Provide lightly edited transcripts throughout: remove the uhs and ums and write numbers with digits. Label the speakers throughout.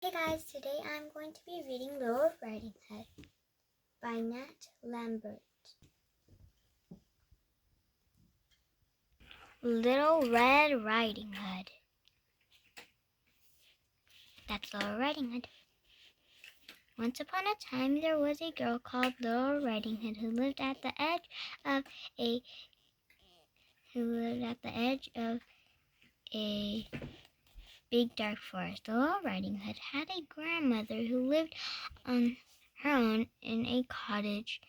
Speaker 1: Hey guys, today I'm going to be reading Little Riding Hood by Lambert. Little Red Riding Hood. That's Little Riding Hood. Once upon a time there was a girl called Little Riding Hood who lived at the edge of a big dark forest. Little Riding Hood had a grandmother who lived on her own in a cottage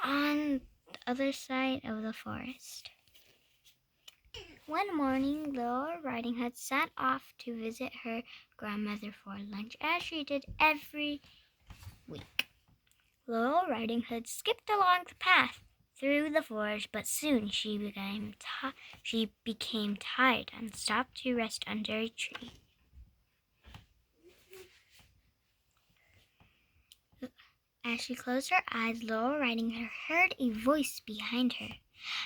Speaker 1: on the other side of the forest. One morning, Little Riding Hood set off to visit her grandmother for lunch, as she did every week. Little Riding Hood skipped along the path through the forest, but soon she became tired and stopped to rest under a tree. As she closed her eyes, Little Riding Hood heard a voice behind her.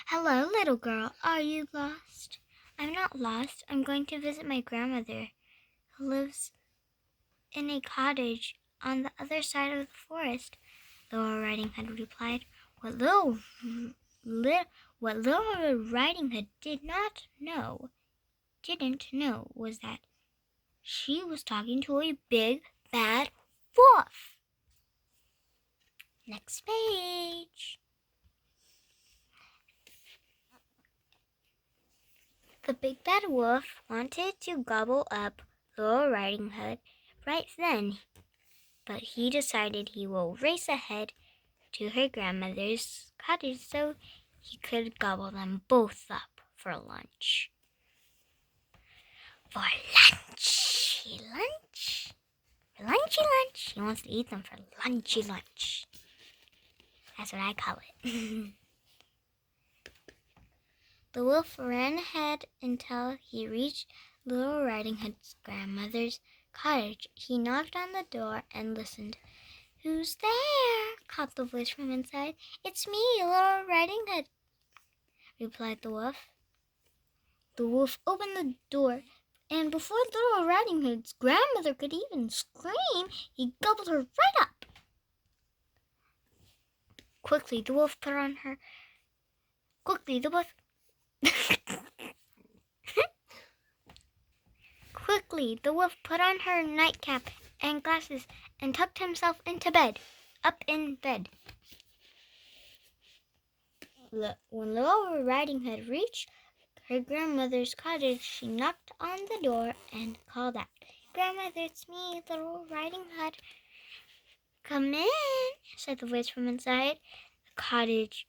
Speaker 1: "Hello, little girl. Are you lost?" "I'm not lost. I'm going to visit my grandmother, who lives in a cottage on the other side of the forest," Little Riding Hood replied. What Little Riding Hood didn't know was that she was talking to a big, bad wolf. Next page. The big bad wolf wanted to gobble up Little Riding Hood right then, but he decided he will race ahead to her grandmother's cottage so he could gobble them both up for lunch. For lunchy lunch. For lunchy lunch. He wants to eat them for lunchy lunch. That's what I call it. The wolf ran ahead until he reached Little Riding Hood's grandmother's cottage. He knocked on the door and listened. "Who's there?" called the voice from inside. "It's me, Little Riding Hood," replied the wolf. The wolf opened the door, and before Little Riding Hood's grandmother could even scream, he gobbled her right up. Quickly, the wolf put on her nightcap and glasses and tucked himself into bed, up in bed. When Little Riding Hood reached her grandmother's cottage, she knocked on the door and called out, "Grandmother, it's me, Little Riding Hood." "Come in," said the voice from inside the cottage.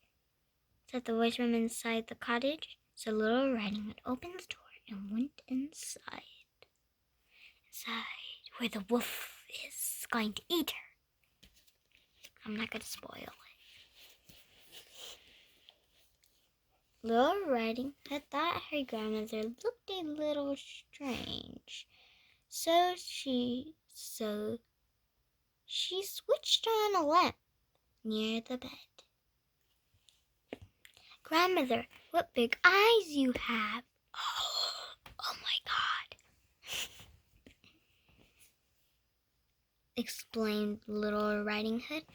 Speaker 1: So Little Riding Hood opened the door and went inside where the wolf is going to eat her. I'm not going to spoil it. Little Riding Hood thought her grandmother looked a little strange, so she switched on a lamp near the bed. "Grandmother, what big eyes you have!" Oh my God!" exclaimed Little Riding Hood.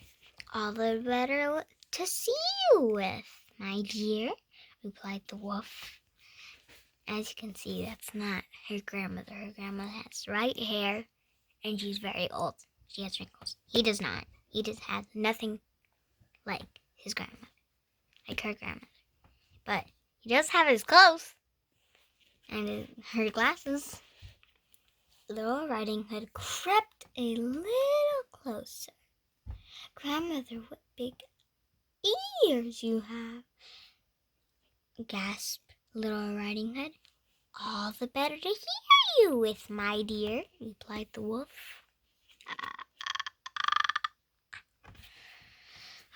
Speaker 1: "All the better to see you with, my dear," replied the wolf. As you can see, that's not her grandmother. Her grandmother has white hair, and she's very old. She has wrinkles. He does not. He just has nothing like his grandmother, like her grandmother. But he does have his clothes and her glasses. Little Riding Hood crept a little closer. "Grandmother, what big ears you have!" gasped Little Riding Hood. "All the better to hear you with, my dear," replied the wolf.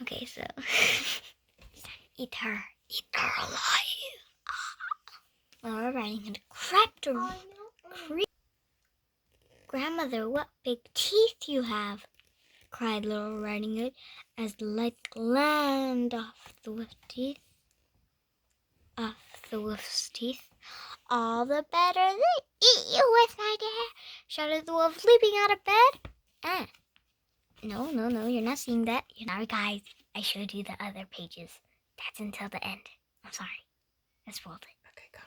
Speaker 1: Okay, so eat her alive. Little Riding Hood crept "Grandmother, what big teeth you have!" cried Little Riding Hood as the light gleamed off the wolf's teeth. all the better to eat you with, my dear, shouted the wolf, leaping out of bed. No, you're not seeing that. Sorry, guys, I showed you the other pages. That's until the end. I'm sorry. I spoiled it.
Speaker 2: Okay, go.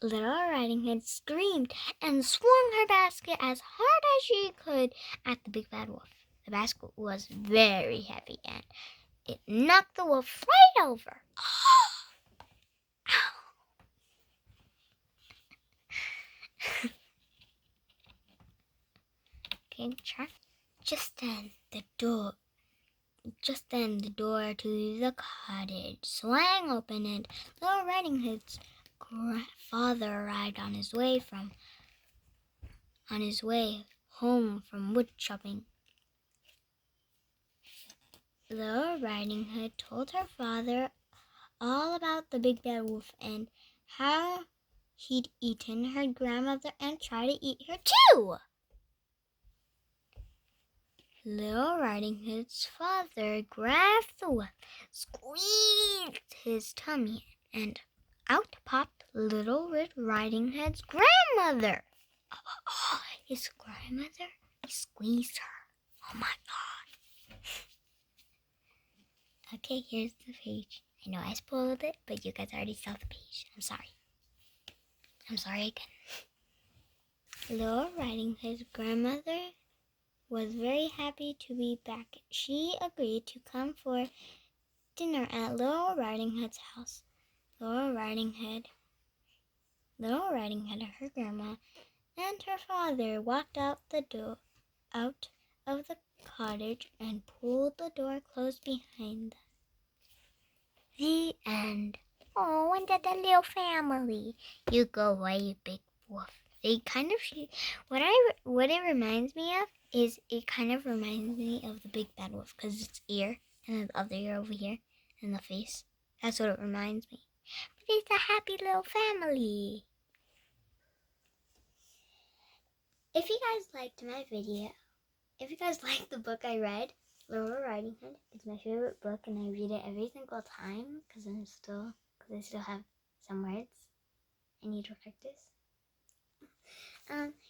Speaker 1: Little Riding Hood screamed and swung her basket as hard as she could at the big bad wolf. The basket was very heavy and it knocked the wolf right over. Okay, try. Just then the door to the cottage swung open and Little Riding Hood's father arrived on his way home from wood chopping. Little Riding Hood told her father all about the big bad wolf and how he'd eaten her grandmother and tried to eat her too. Little Riding Hood's father grabbed the wolf, squeezed his tummy, and out popped Little Red Riding Hood's grandmother. Oh, his grandmother? He squeezed her. Oh my God. Okay, here's the page. I know I spoiled it, but you guys already saw the page. I'm sorry. I'm sorry again. Little Riding Hood's grandmother was very happy to be back. She agreed to come for dinner at Little Riding Hood's house. Little Riding Hood, her grandma, and her father walked out of the cottage and pulled the door closed behind them. The end. Oh, and the little family. You go away, you big wolf. They kind of what it reminds me of is it kind of reminds me of the big bad wolf because its ear and the other ear over here and the face. That's what it reminds me. But it's a happy little family. If you guys liked my video, if you guys liked the book I read, Little Riding Hood, it's my favorite book and I read it every single time because I still have some words I need to practice.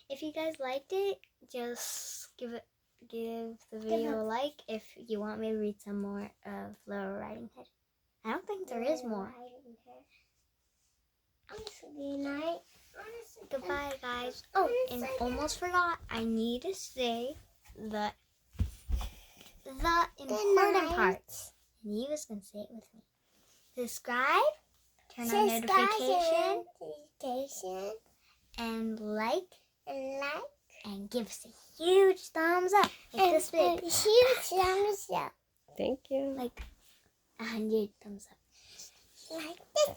Speaker 1: If you guys liked it, just give the video a like if you want me to read some more of Little Riding Hood. I don't think there is more. Good night. Goodbye, guys. Oh, and almost forgot. I need to say the important parts. And you guys can say it with me. Subscribe, turn on notification, and like, and give us a huge thumbs up. Like this big. Huge thumbs up.
Speaker 2: Thank you.
Speaker 1: Like 100 thumbs up. Like this.